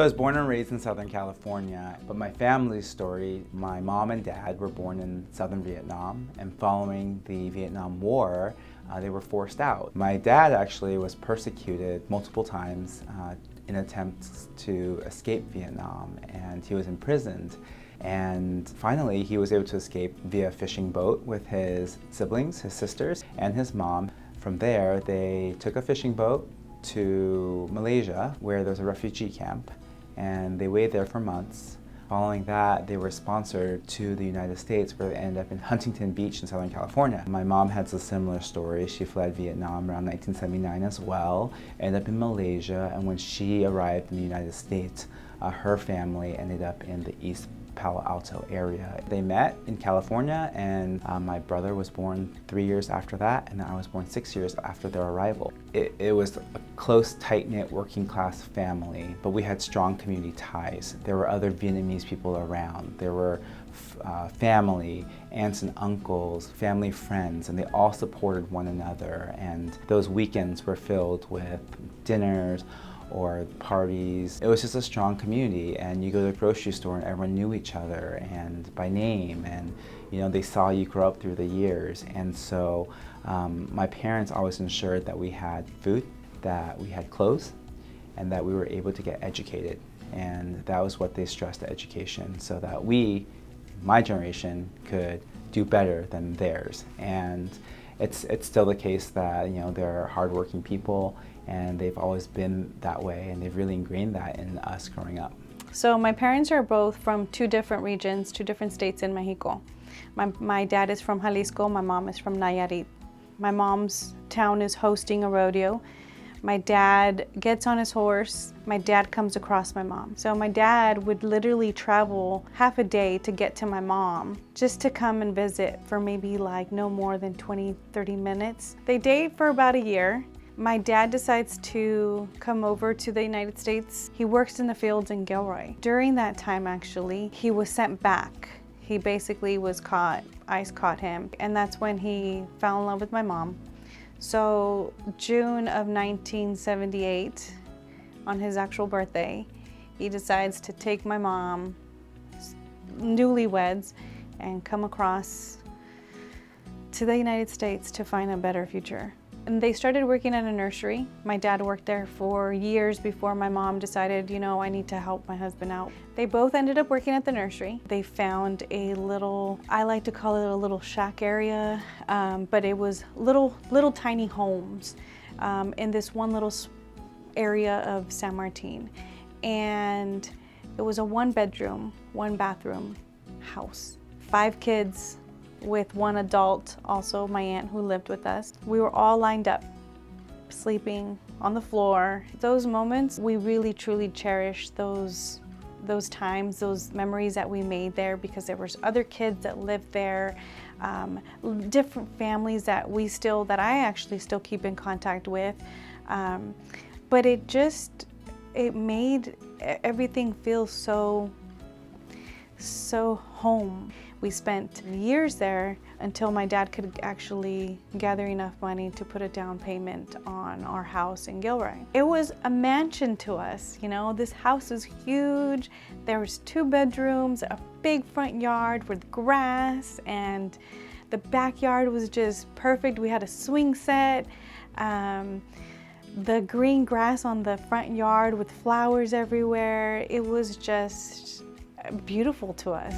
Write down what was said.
So I was born and raised in Southern California, but my family's story, my mom and dad were born in Southern Vietnam, and following the Vietnam War, they were forced out. My dad actually was persecuted multiple times in attempts to escape Vietnam, and he was imprisoned. And finally, he was able to escape via a fishing boat with his siblings, his sisters, and his mom. From there, they took a fishing boat to Malaysia, where there was a refugee camp, and they waited there for months. Following that, they were sponsored to the United States, where they ended up in Huntington Beach in Southern California. My mom has a similar story. She fled Vietnam around 1979 as well, ended up in Malaysia, and when she arrived in the United States, her family ended up in the East Palo Alto area. They met in California, and my brother was born 3 years after that, and then I was born 6 years after their arrival. It was a close, tight-knit, working-class family, but we had strong community ties. There were other Vietnamese people around. There were family, aunts and uncles, family friends, and they all supported one another, and those weekends were filled with dinners or parties. It was just a strong community, and you go to the grocery store and everyone knew each other and by name, and they saw you grow up through the years. And so my parents always ensured that we had food, that we had clothes, and that we were able to get educated. And that was what they stressed, education, so that we, my generation, could do better than theirs. And it's still the case that they're hardworking people, and they've always been that way, and they've really ingrained that in us growing up. So my parents are both from two different regions, two different states in Mexico. My dad is from Jalisco, my mom is from Nayarit. My mom's town is hosting a rodeo. My dad gets on his horse, my dad comes across my mom. So my dad would literally travel half a day to get to my mom, just to come and visit for maybe no more than 20, 30 minutes. They date for about a year. My dad decides to come over to the United States. He works in the fields in Gilroy. During that time, actually, he was sent back. He basically was caught, ICE caught him, and that's when he fell in love with my mom. So June of 1978, on his actual birthday, he decides to take my mom, newlyweds, and come across to the United States to find a better future. And they started working at a nursery. My dad worked there for years before my mom decided, I need to help my husband out. They both ended up working at the nursery. They found a little, I like to call it a little shack area, but it was little tiny homes in this one little area of San Martin. And it was a 1-bedroom, 1-bathroom house. 5 kids, with 1 adult, also my aunt who lived with us. We were all lined up, sleeping on the floor. Those moments, we really truly cherish those times, those memories that we made there, because there was other kids that lived there, different families that I actually still keep in contact with. But it made everything feel so home. We spent years there until my dad could actually gather enough money to put a down payment on our house in Gilroy. It was a mansion to us, this house is huge. There was 2 bedrooms, a big front yard with grass, and the backyard was just perfect. We had a swing set. The green grass on the front yard with flowers everywhere. It was just beautiful to us.